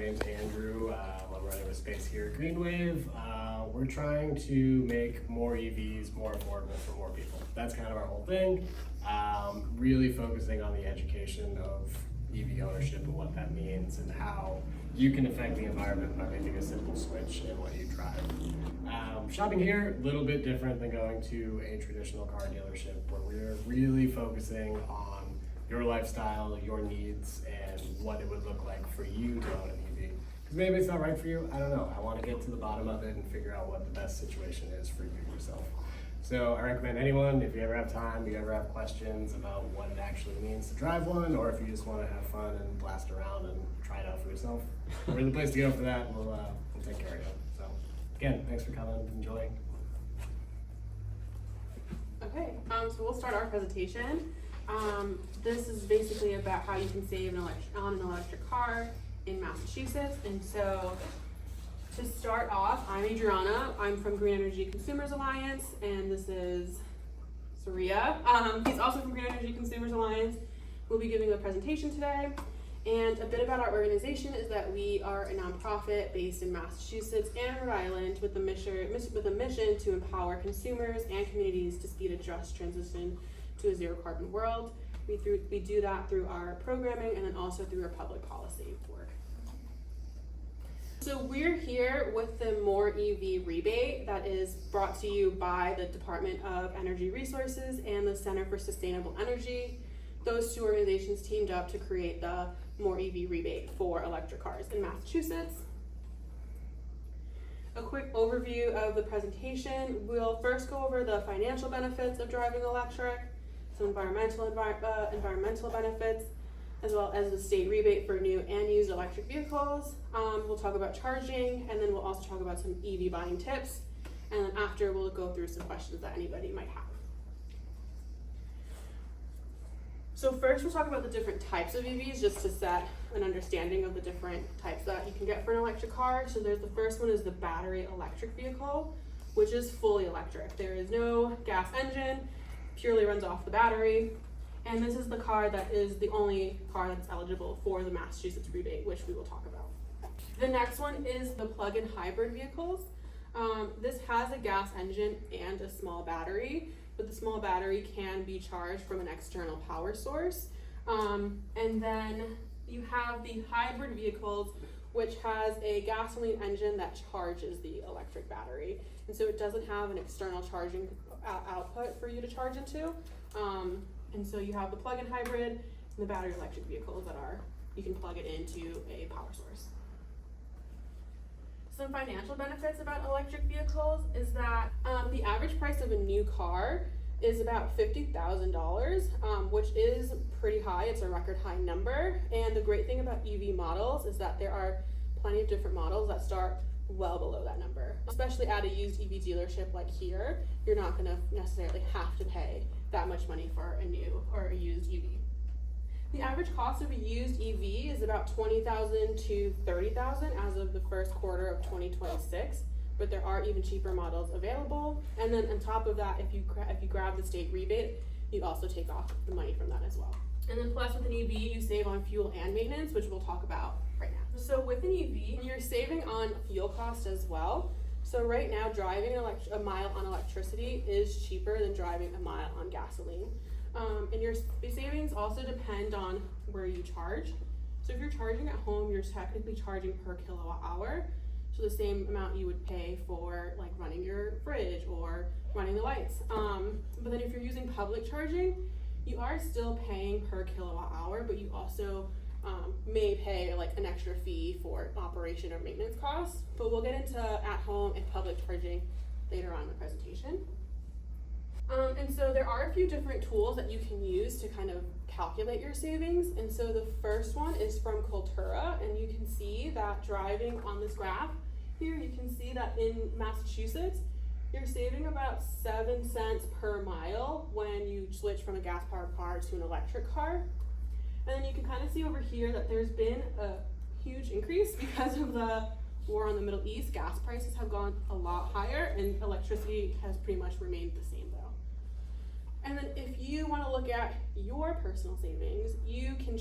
name's Andrew. I'm running a space here at Greenwave. We're trying to make more EVs more affordable for more people. That's kind of our whole thing. Really focusing on the education of EV ownership and what that means and how you can affect the environment by making a simple switch in what you drive. Shopping here, a little bit different than going to a traditional car dealership where we're really focusing on your lifestyle, your needs, and what it would look like for you to own an EV. Because maybe it's not right for you, I don't know. I want to get to the bottom of it and figure out what the best situation is for you yourself. So I recommend anyone, if you ever have time, you ever have questions about what it actually means to drive one, or if you just want to have fun and blast around and try it out for yourself, we're the place to go for that. We'll take care of you. So again, thanks for coming and enjoying. Okay, so we'll start our presentation. This is basically about how you can save on an electric car in Massachusetts. And so to start off, I'm Adriana. I'm from Green Energy Consumers Alliance, and this is Saria. He's also from Green Energy Consumers Alliance. We'll be giving a presentation today. And a bit about our organization is that we are a nonprofit based in Massachusetts and Rhode Island with a mission to empower consumers and communities to speed a just transition to a zero carbon world. We do that through our programming and then also through our public policy work. So we're here with the More EV rebate that is brought to you by the Department of Energy Resources and the Center for Sustainable Energy. Those two organizations teamed up to create the More EV rebate for electric cars in Massachusetts. A quick overview of the presentation. We'll first go over the financial benefits of driving electric, some environmental benefits, as well as the state rebate for new and used electric vehicles. We'll talk about charging, and then we'll also talk about some EV buying tips. And then after, we'll go through some questions that anybody might have. So first, we'll talk about the different types of EVs, just to set an understanding of the different types that you can get for an electric car. So there's the first one is the battery electric vehicle, which is fully electric. There is no gas engine, purely runs off the battery. And this is the car that is the only car that's eligible for the Massachusetts rebate, which we will talk about. The next one is the plug-in hybrid vehicles. This has a gas engine and a small battery, but the small battery can be charged from an external power source. And then you have the hybrid vehicles, which has a gasoline engine that charges the electric battery. And so it doesn't have an external charging output for you to charge into. And so you have the plug-in hybrid and the battery electric vehicles that you can plug it into a power source. Some financial benefits about electric vehicles is that the average price of a new car is about $50,000, which is pretty high. It's a record high number. And the great thing about EV models is that there are plenty of different models that start well below that number. Especially at a used EV dealership like here, you're not going to necessarily have to pay that much money for a new or a used EV. The average cost of a used EV is about $20,000 to $30,000 as of the first quarter of 2026, but there are even cheaper models available. And then on top of that, if you grab the state rebate, you also take off the money from that as well. And then plus with an EV, you save on fuel and maintenance, which we'll talk about right now. So with an EV, you're saving on fuel cost as well. So right now, driving a mile on electricity is cheaper than driving a mile on gasoline. And your savings also depend on where you charge. So if you're charging at home, you're technically charging per kilowatt hour. So the same amount you would pay for like running your fridge or running the lights. But then if you're using public charging, you are still paying per kilowatt hour, but you also may pay like an extra fee for operation or maintenance costs. But we'll get into at home and public charging later on in the presentation. And so there are a few different tools that you can use to kind of calculate your savings. And so the first one is from Cultura, and you can see that driving on this graph here, you can see that in Massachusetts, you're saving about 7 cents per mile when you switch from a gas-powered car to an electric car. And then you can kind of see over here that there's been a huge increase because of the war in the Middle East. Gas prices have gone a lot higher, and electricity has pretty much remained the same though. And then if you want to look at your personal savings, you can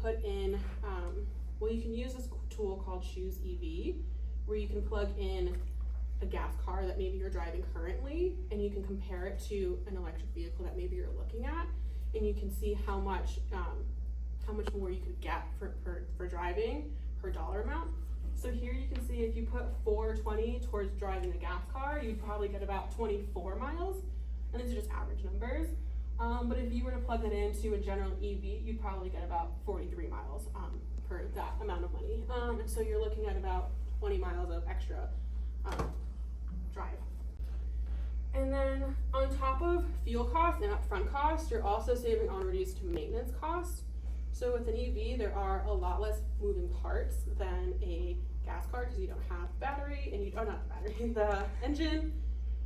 put in Well, you can use this tool called Choose EV, where you can plug in a gas car that maybe you're driving currently, and you can compare it to an electric vehicle that maybe you're looking at, and you can see how much more you could get for driving per dollar amount. So here you can see if you put $4.20 towards driving a gas car, you'd probably get about 24 miles, and these are just average numbers. But if you were to plug that into a general EV, you'd probably get about 43 miles per that amount of money. And so you're looking at about 20 miles of extra drive. And then on top of fuel costs and upfront costs, you're also saving on reduced maintenance costs. So with an EV, there are a lot less moving parts than a gas car because you don't have battery, and the engine,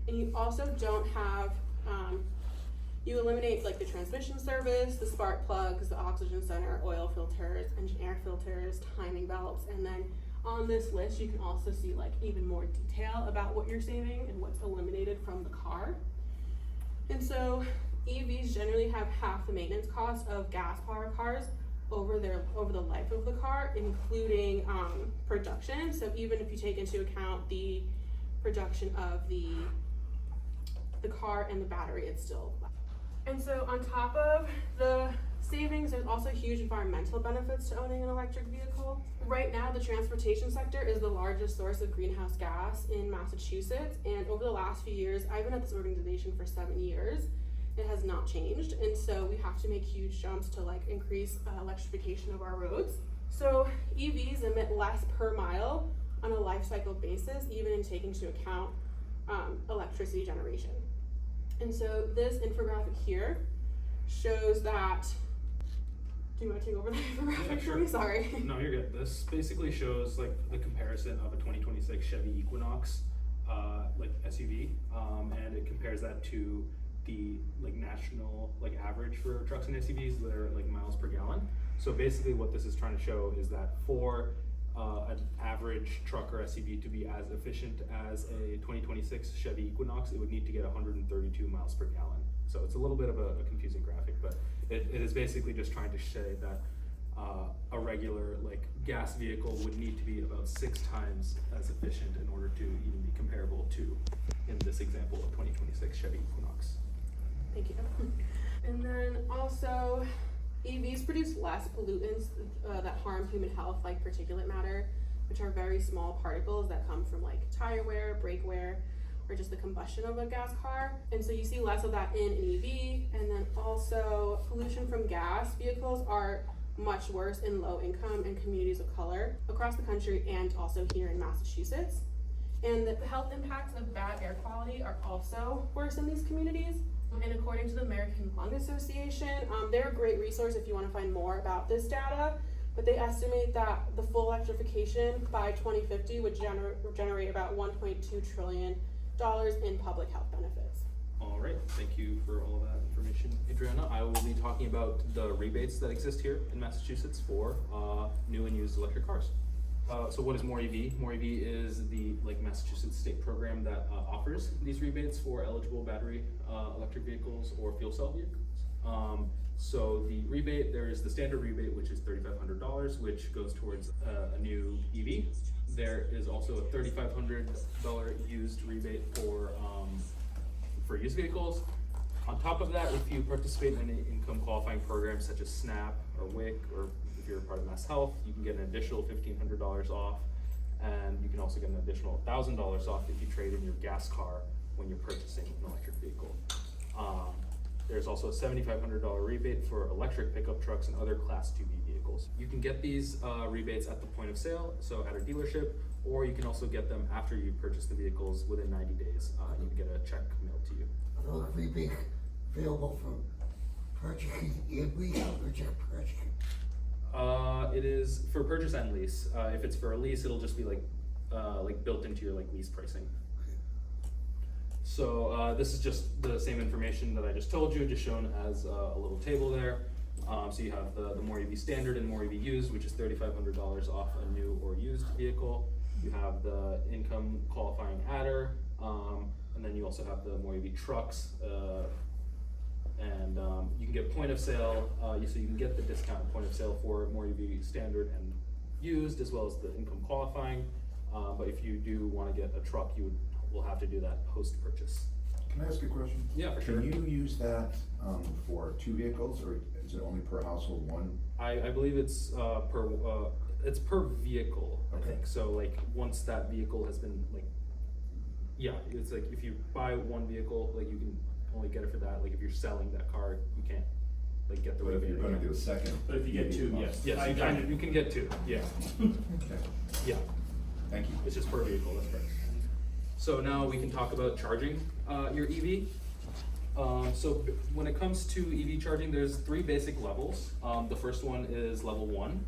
and you also don't have, you eliminate like the transmission service, the spark plugs, the oxygen center, oil filters, engine air filters, timing belts, and then on this list you can also see like even more detail about what you're saving and what's eliminated from the car. And so EVs generally have half the maintenance cost of gas-powered cars over the life of the car, including production. So even if you take into account the production of the car and the battery, it's still less. And so on top of the savings, there's also huge environmental benefits to owning an electric vehicle. Right now, the transportation sector is the largest source of greenhouse gas in Massachusetts, and over the last few years, I've been at this organization for 7 years. It has not changed, and so we have to make huge jumps to like increase electrification of our roads. So EVs emit less per mile on a life cycle basis, even in taking into account electricity generation. And so this infographic here shows that. Do you want to take over the infographic for me? Sorry. No, you're good. This basically shows like the comparison of a 2026 Chevy Equinox like SUV, and it compares that to the like national like average for trucks and SUVs that are like miles per gallon. So basically what this is trying to show is that for an average truck or SUV to be as efficient as a 2026 Chevy Equinox, it would need to get 132 miles per gallon. So it's a little bit of a confusing graphic, but it is basically just trying to say that a regular like gas vehicle would need to be about 6 times as efficient in order to even be comparable to, in this example, a 2026 Chevy Equinox. Thank you. And then also, EVs produce less pollutants that harm human health, like particulate matter, which are very small particles that come from like tire wear, brake wear, or just the combustion of a gas car. And so you see less of that in an EV. And then also, pollution from gas vehicles are much worse in low income and communities of color across the country, and also here in Massachusetts. And the health impacts of bad air quality are also worse in these communities. And according to the American Lung Association, they're a great resource if you want to find more about this data, but they estimate that the full electrification by 2050 would generate about $1.2 trillion in public health benefits. All right, thank you for all of that information, Adriana. I will be talking about the rebates that exist here in Massachusetts for new and used electric cars. So what is More EV? More EV is the Massachusetts state program that offers these rebates for eligible battery electric vehicles or fuel cell vehicles. So the rebate, there is the standard rebate, which is $3,500, which goes towards a new EV. There is also a $3,500 used rebate for used vehicles. On top of that, if you participate in any income qualifying programs such as SNAP or WIC, or if you're a part of Mass Health, you can get an additional $1,500 off, and you can also get an additional $1,000 off if you trade in your gas car when you're purchasing an electric vehicle. There's also a $7,500 rebate for electric pickup trucks and other Class 2B vehicles. You can get these rebates at the point of sale, so at a dealership, or you can also get them after you purchase the vehicles within 90 days. You can get a check mailed to you. Are those rebates available for purchasing EVs or just purchasing? It is for purchase and lease. If it's for a lease, it'll just be like built into your lease pricing. So this is just the same information that I just told you, just shown as a little table there. So you have the More EV Standard and More EV Used, which is $3,500 off a new or used vehicle. You have the income qualifying adder, and then you also have the More EV Trucks, and you can get point of sale, so you can get the discount point of sale for More EV Standard and used, as well as the income qualifying. But if you do want to get a truck, will have to do that post-purchase. Can I ask a question? Yeah, for sure. Can you use that for 2 vehicles, or is it only per household, 1? I believe it's per vehicle, I Okay. think. So like, once that vehicle has been like, yeah, it's like if you buy one vehicle, like you can only get it for that. Like if you're selling that car, you can't like get the But if rebate. you're gonna again. do a second. But if you get 2, yes. Yes, you can get 2, yeah, Okay, yeah. thank you. It's just per vehicle, that's correct. So now we can talk about charging your EV. When it comes to EV charging, there's 3 basic levels. The first one is level 1.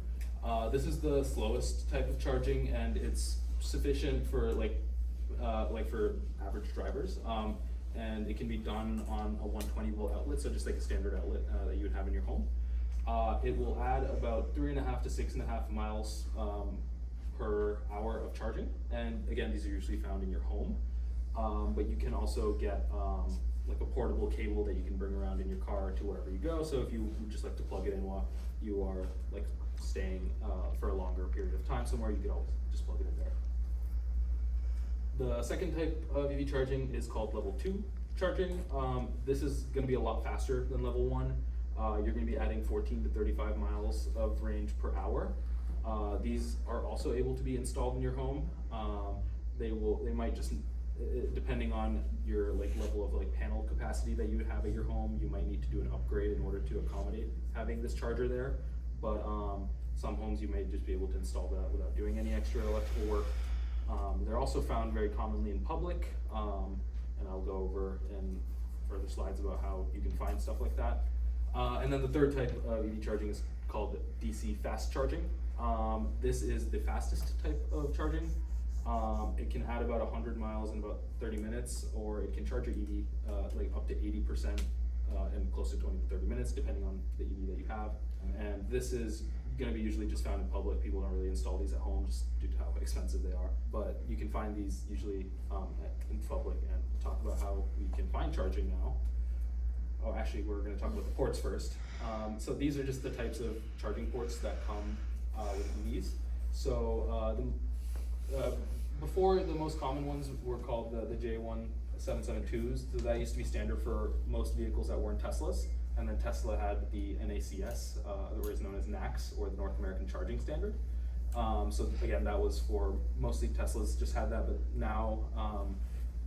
This is the slowest type of charging, and it's sufficient for for average drivers. And it can be done on a 120 volt outlet, so just like a standard outlet that you would have in your home. It will add about 3.5 to 6.5 miles per hour of charging, and again, these are usually found in your home. But you can also get like a portable cable that you can bring around in your car to wherever you go. So if you would just like to plug it in while you are like staying for a longer period of time somewhere, you could always just plug it in there. The second type of EV charging is called level 2 charging. This is going to be a lot faster than level 1. You're going to be adding 14 to 35 miles of range per hour. These are also able to be installed in your home. They might just, depending on your like level of like panel capacity that you would have at your home, you might need to do an upgrade in order to accommodate having this charger there. But some homes you may just be able to install that without doing any extra electrical work. They're also found very commonly in public, and I'll go over in further slides about how you can find stuff like that. And then the third type of EV charging is called DC fast charging. This is the fastest type of charging. It can add about 100 miles in about 30 minutes, or it can charge your EV like up to 80% in close to 20 to 30 minutes, depending on the EV that you have. And this is going to be usually just found in public. People don't really install these at home just due to how expensive they are. But you can find these usually in public, and talk about how we can find charging now. Oh, actually, we're going to talk about the ports first. So these are just the types of charging ports that come with EVs. So before, the most common ones were called the J1772s. So that used to be standard for most vehicles that weren't Teslas. And then Tesla had the NACS, or is known as NACS, or the North American Charging Standard. So again, that was for mostly Teslas just had that, but now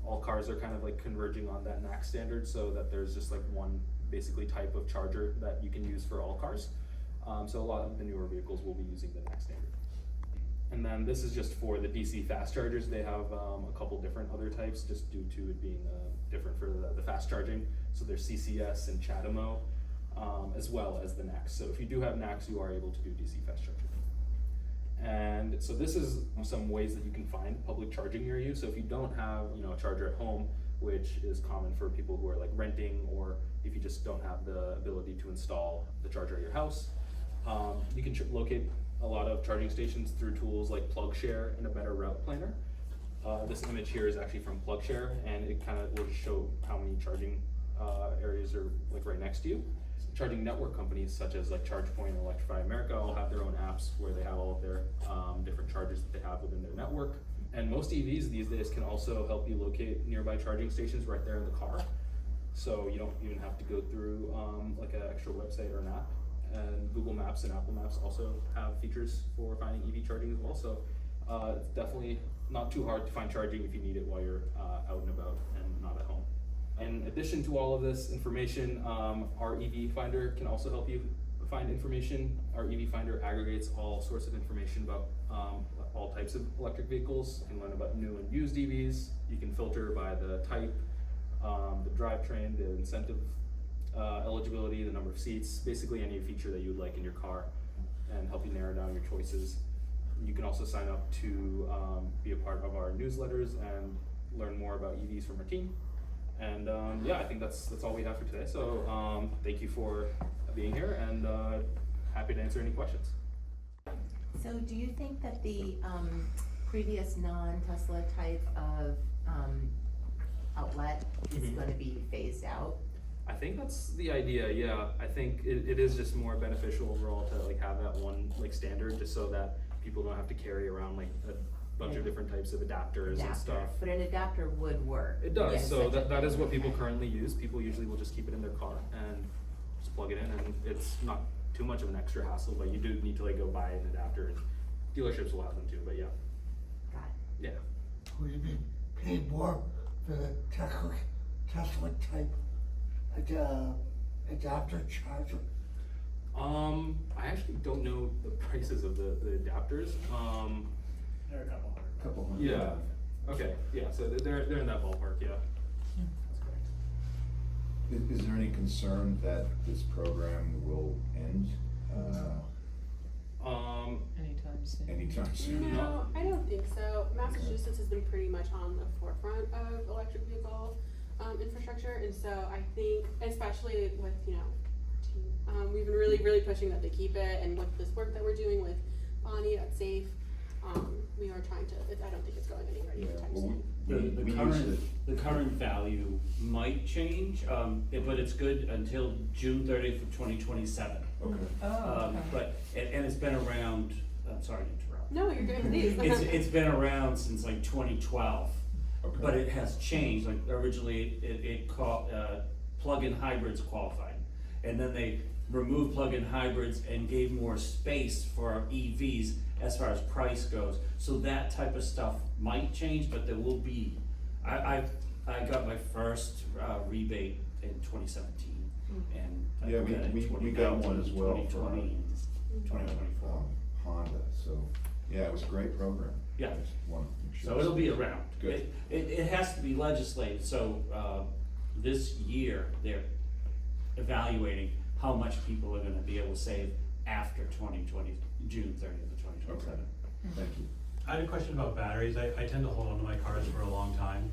all cars are kind of like converging on that NACS standard, so that there's just like one basically type of charger that you can use for all cars. So a lot of the newer vehicles will be using the NACS standard. And then this is just for the DC fast chargers. They have a couple different other types, just due to it being different for the fast charging. So there's CCS and CHAdeMO, as well as the NACS. So if you do have NACS, you are able to do DC fast charging. And so this is some ways that you can find public charging near you. So if you don't have a charger at home, which is common for people who are like renting, or if you just don't have the ability to install the charger at your house, you can locate a lot of charging stations through tools like PlugShare and a better route planner. This image here is actually from PlugShare, and it kind of will show how many charging areas are like right next to you. Charging network companies such as like ChargePoint and Electrify America all have their own apps where they have all of their different chargers that they have within their network. And most EVs these days can also help you locate nearby charging stations right there in the car. So you don't even have to go through like an extra website or an app. And Google Maps and Apple Maps also have features for finding EV charging as well. So it's definitely not too hard to find charging if you need it while you're out and about and not at home. In addition to all of this information, our EV Finder can also help you find information. Our EV Finder aggregates all sorts of information about all types of electric vehicles. You can learn about new and used EVs. You can filter by the type, the drivetrain, the incentive eligibility, the number of seats, basically any feature that you would like in your car, and help you narrow down your choices. You can also sign up to be a part of our newsletters and learn more about EVs from our team. And yeah, I think that's all we have for today. So thank you for being here, and happy to answer any questions. So do you think that the previous non-Tesla type of outlet is going to be phased out? I think that's the idea, yeah. I think it is just more beneficial overall to like have that one like standard, just so that people don't have to carry around like a bunch of different types of adapters and Adapter. stuff. But an adapter would work. It does, Yes, so such a that is thing. what people Okay. currently use. People usually will just keep it in their car and just plug it in, and it's not too much of an extra hassle, but you do need to like go buy an adapter, and dealerships will have them too, but yeah, Got it. yeah. Would you be paid more for the Tesla type adapter charger? I actually don't know the prices of the adapters. They're a couple hundred. Couple hundred. Yeah. Okay, yeah, so they're in that ballpark, yeah. That's correct. Is there any concern that this program will end, Anytime soon. anytime soon? No, I don't think so. Massachusetts has been pretty much on the forefront of electric vehicle infrastructure, and so I think, especially with, you know, our team, we've been really pushing that they keep it, and with this work that we're doing with Bonnie at Safe, we are trying to, I don't think it's going anywhere Yeah, anytime well, soon. we The use current, it. the current value might change, but it's good until June 30th of 2027. Okay. But, and it's been around, I'm sorry to interrupt. No, you're doing these. It's been around since like 2012, Okay. but it has changed. Like originally, plug-in hybrids qualified. And then they removed plug-in hybrids and gave more space for EVs as far as price goes. So that type of stuff might change, but there will be, I got my first rebate in 2017. And I Yeah, got it in we got one as well for 2020, 2024. Honda, so, yeah, it was a great program. Yeah. I just wanted to make sure. So it'll be around. Good. It has to be legislated, so, this year, they're evaluating how much people are gonna be able to save after 2020, June 30th of 2027. Thank you. I had a question about batteries. I tend to hold onto my cars for a long time.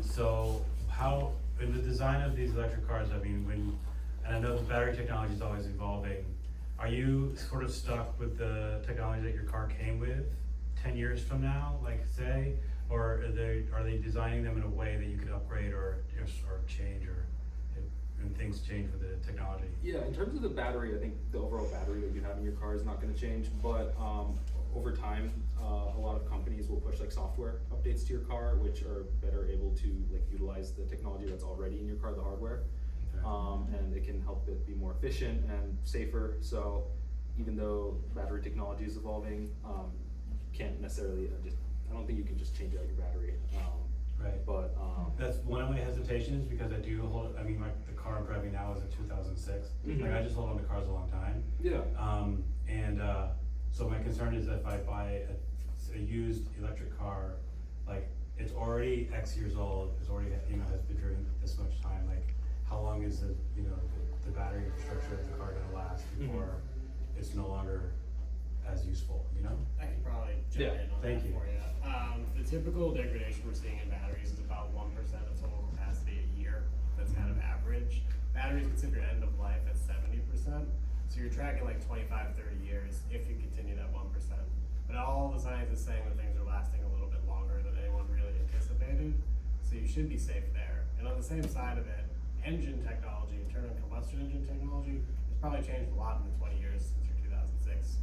So how, in the design of these electric cars, I mean, and I know the battery technology is always evolving, are you sort of stuck with the technology that your car came with 10 years from now, like say? Or are they designing them in a way that you could upgrade or change, or and things change with the technology? Yeah, in terms of the battery, I think the overall battery that you have in your car is not gonna change, but, over time, a lot of companies will push like software updates to your car, which are better able to like utilize the technology that's already in your car, the hardware. And it can help it be more efficient and safer, so even though battery technology is evolving, you can't necessarily I don't think you can just change out your battery, Right. but, That's one of my hesitations, because I do hold, I mean, the car I'm driving now is a 2006. Mhm. Like, I just hold on to cars a long time. yeah. So my concern is that if I buy a used electric car, like, it's already X years old, it's already, you know, has been driven this much time, like, how long is the battery infrastructure of the car gonna last before it's no longer as useful, you know? I could probably jump Yeah, in on thank that you. for you. The typical degradation we're seeing in batteries is about 1% of total capacity a year. That's kind of average. Batteries consider end of life at 70%. So you're tracking like 25, 30 years if you continue that 1%. But all the science is saying that things are lasting a little bit longer than anyone really anticipated. So you should be safe there. And on the same side of it, engine technology, internal combustion engine technology, has probably changed a lot in the 20 years since your 2006.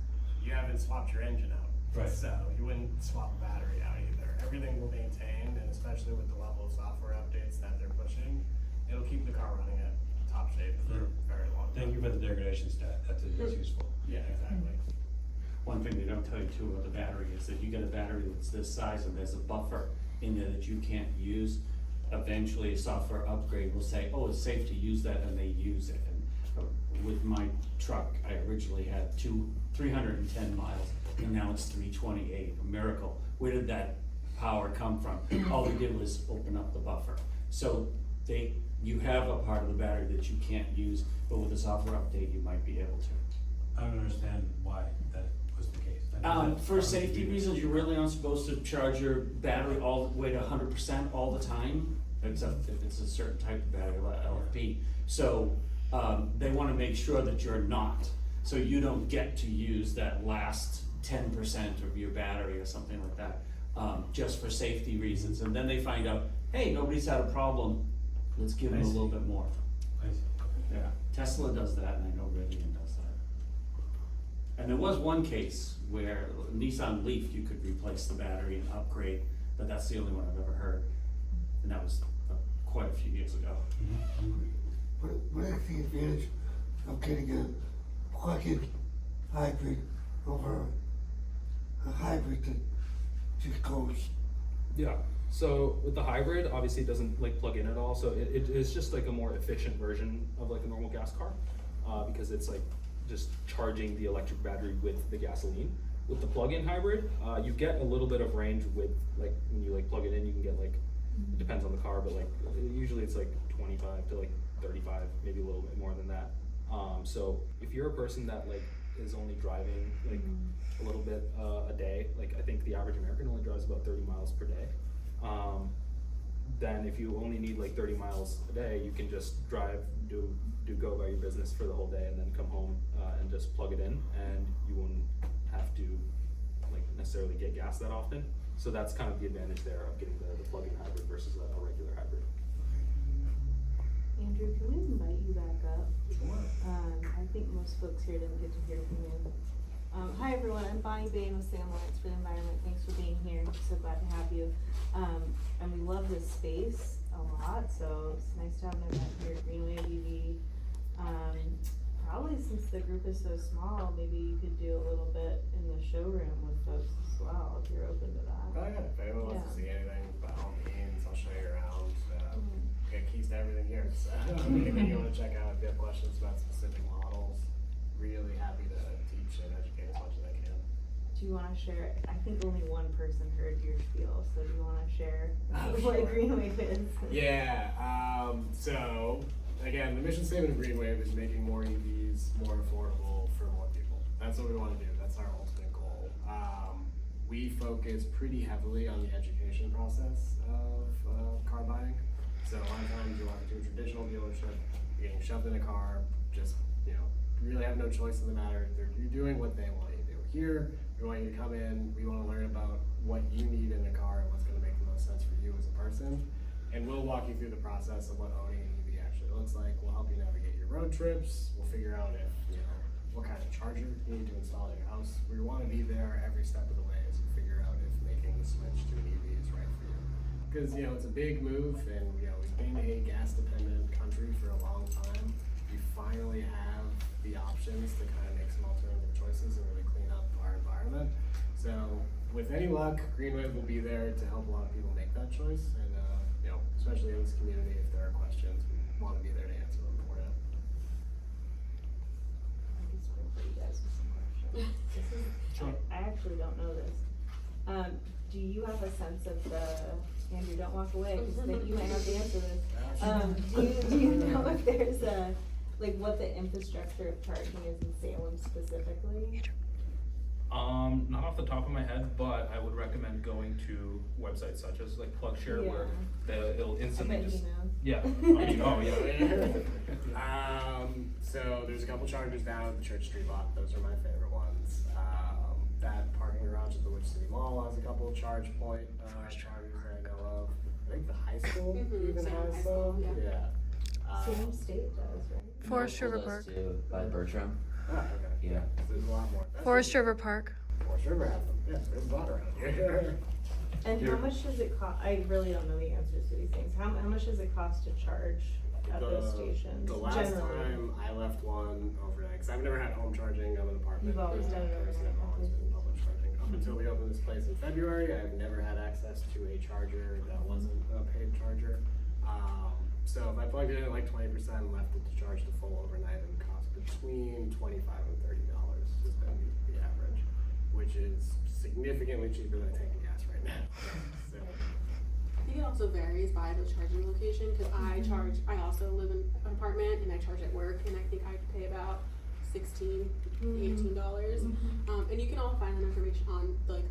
You haven't swapped your engine out. Right. So you wouldn't swap the battery out either. Everything will maintain, and especially with the level of software updates that they're pushing, it'll keep the car running at top shape for a very long time. Thank you for the degradation stat, that's useful. Yeah, exactly. One thing they don't tell you too about the battery is that you get a battery that's this size and there's a buffer in there that you can't use. Eventually, a software upgrade will say, oh, it's safe to use that, and they use it. And with my truck, I originally had 310 miles, and now it's 328, a miracle. Where did that power come from? All we did was open up the buffer. So you have a part of the battery that you can't use, but with a software update, you might be able to. I don't understand why that was the case. I know that For probably safety be- reasons, you really aren't supposed to charge your battery all the way to 100% all the time, except if it's a certain type of battery, like LFP. So, they wanna make sure that you're not, so you don't get to use that last 10% of your battery or something like that, just for safety reasons. And then they find out, hey, nobody's had a problem, let's give them I a see. little bit more. I see. Yeah, Tesla does that, and I know Rivian does And there was one case where Nissan Leaf, you could replace the battery and upgrade, but that's the only one I've ever heard. And that was quite a few years ago. What is the advantage of getting a plug-in hybrid over a hybrid that just goes? Yeah, so with the hybrid, obviously it doesn't like plug in at all, so it is just like a more efficient version of like a normal gas car, because it's like just charging the electric battery with the gasoline. With the plug-in hybrid, you get a little bit of range with like when you like plug it in, you can get like, it depends on the car, but like usually it's like 25 to like 35, maybe a little bit more than that. So if you're a person that like is only driving like a little bit a day, like I think the average American only drives about 30 miles per day. Then if you only need like 30 miles a day, you can just drive, do go about your business for the whole day and then come home and just plug it in, and you wouldn't have to like necessarily get gas that often. So that's kind of the advantage there of getting the plug-in hybrid versus a regular hybrid. Andrew, can we invite you back up? I think most folks here didn't get to hear from you. Hi everyone, I'm Bonnie Bain with Salem for the Environment. Thanks for being here. So glad to have you. And we love this space a lot, so it's nice to have an event here at Greenway EV. Probably since the group is so small, maybe you could do a little bit in the showroom with folks as well, if you're open to that. Oh yeah, if anyone wants to see anything, by all means, I'll show you around. Got keys to everything here. So anything you want to check out, if you have questions about specific models, really happy to teach and educate as much as I can. Do you want to share? I think only one person heard your spiel, so do you want to share what Sure. Greenwave is? Yeah, so again, the mission statement of Greenwave is making more EVs more affordable for more people. That's what we want to do. That's our ultimate goal. We focus pretty heavily on the education process of car buying. So a lot of times you walk into a traditional dealership, you're getting shoved in a car, just, you really have no choice in the matter. You're doing what they want you to do. Here, we want you to come in, we want to learn about what you need in a car and what's going to make the most sense for you as a person. And we'll walk you through the process of what owning an EV actually looks like. We'll help you navigate your road trips. We'll figure out if, what kind of charger you need to install at your house. We want to be there every step of the way as you figure out if making the switch to an EV is right for you. Because, it's a big move, and, we've been a gas-dependent country for a long time. We finally have the options to kind of make some alternative choices and really clean up our environment. So, with any luck, Greenwave will be there to help a lot of people make that choice. And, especially in this community, if there are questions, we want to be there to answer them for you. I can spring for you guys with some questions. Sure. I actually don't know this. Do you have a sense of Andrew, don't walk away, because you might have the answer to this. Do you know if there's what the infrastructure of charging is in Salem specifically? Not off the top of my head, but I would recommend going to websites such as like PlugShare, where it'll instantly I bet just. he knows. Yeah. Oh yeah. So there's a couple chargers down at the Church Street lot. Those are my favorite ones. That parking garage at the Witch City Mall has a couple of charge point chargers that I know of. I think the high school even Salem High has School, some. yeah. Salem State does, right? Forest River Does Park. too, by Bertram. Okay. Yeah. There's a lot more. Forest River Park. Forest River has them. Yeah, there's a lot around here. And how much does it cost? I really don't know the answers to these things. How much does it cost to charge at those stations? The last time I left one overnight, because I've never had home charging. I'm an apartment. You've always done it person. overnight. I've always been public charging. Up until we opened this place in February, I've never had access to a charger that wasn't a paid charger. So if I plugged it in at like 20% and left it to charge the full overnight, it would cost between $25 and $30 has been the average, which is significantly cheaper than taking gas right now. So. I think it also varies by the charging location, because I also live in an apartment and I charge at work, and I think I pay about $16, $18. And you can all find that information on the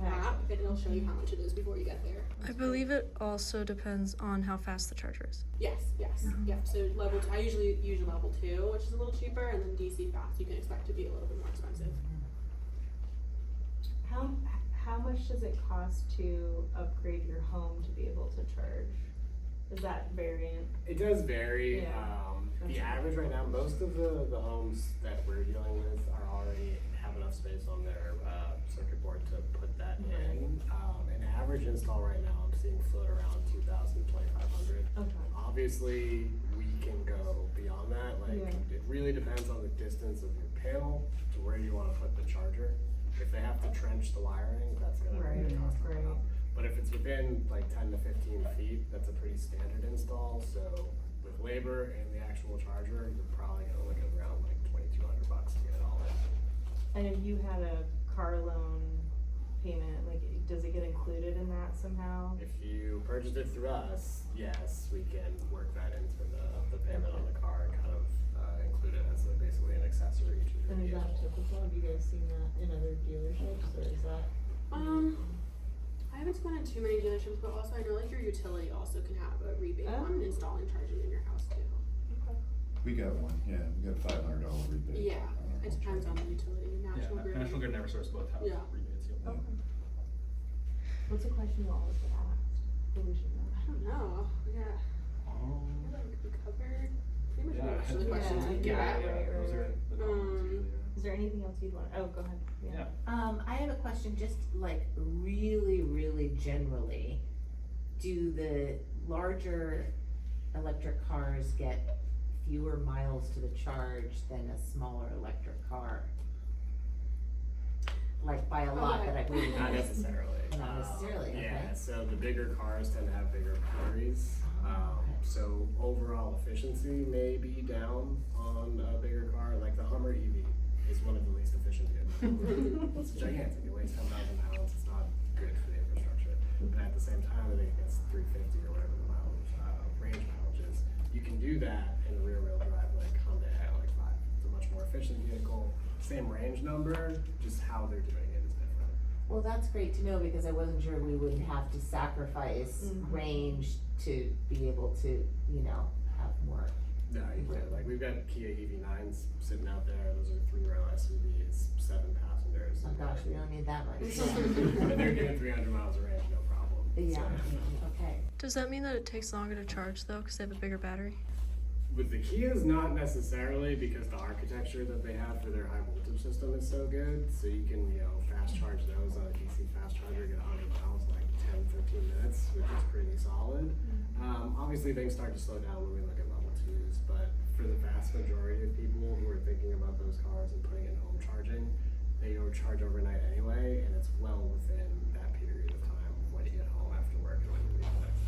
app, and it'll show you how much it is before you get there. I believe it also depends on how fast the charger is. Yes. Yep. So level 2, I usually use level 2, which is a little cheaper, and then DC fast you can expect to be a little bit more expensive. How much does it cost to upgrade your home to be able to charge? Is that variant? It does vary. Yeah. The average right now, most of the homes that we're dealing with are already have enough space on their circuit board to put that in. An average install right now, I'm seeing float around 2,000, 2,500. Okay. Obviously, we can go beyond that. Like, Yeah. it really depends on the distance of your panel to where you want to put the charger. If they have to trench the wiring, that's going to really Right, cost a right. lot. But if it's within like 10 to 15 feet, that's a pretty standard install. So with labor and the actual charger, you're probably going to look at around like $2,200 to get it all in. And if you had a car loan payment, like, does it get included in that somehow? If you purchased it through us, yes, we can work that into the payment on the car and kind of include it as basically an accessory to your And is vehicle. that typical? Have you guys seen that in other dealerships, or is that? I haven't gone in too many dealerships, but also I know like your utility also can have a rebate on Oh. installing charging in your house too. We got one, yeah, we got $500 rebate. Yeah, it depends on the utility, National Grid. National Grid and Eversource both have Yeah. rebates, yep. Okay. What's a question you always get asked? That we should know? I don't know, yeah, I feel like we covered pretty much most of the Yeah. questions we Yeah. get. Right. Those are the common ones usually, Is there anything else you'd want? Oh, go ahead. yeah. I have a question, just like really generally. Do the larger electric cars get fewer miles to the charge than a smaller electric car? Like by a lot that I believe. Not necessarily. Not necessarily, Yeah, okay. so the bigger cars tend to have bigger batteries. Okay. So overall efficiency may be down on a bigger car. Like the Hummer EV is one of the least efficient vehicles. It's gigantic. It weighs 10,000 pounds. It's not good for the infrastructure. But at the same time, I think it's 350 or whatever the mileage, range mileage is. You can do that in a rear-wheel drive like Hyundai Ioniq 5. It's a much more efficient vehicle. Same range number, just how they're doing it is different. Well, that's great to know because I wasn't sure we would have to sacrifice range to be able to, you know, have more. No, you can. Like we've got Kia EV9s sitting out there. Those are 3-row SUVs, 7 passengers. Oh gosh, we don't need that much. But they're getting 300 miles of range, no problem. Yeah, So, okay. Does that mean that it takes longer to charge though, because they have a bigger battery? with the Kias, not necessarily, because the architecture that they have for their high voltage system is so good. So you can, fast charge those on a DC fast charger, get 100 miles in like 10, 15 minutes, which is pretty solid. Obviously things start to slow down when we look at level 2s, but for the vast majority of people who are thinking about those cars and putting in home charging, they charge overnight anyway, and it's well within that period of time when you get home after work and when you leave the next day.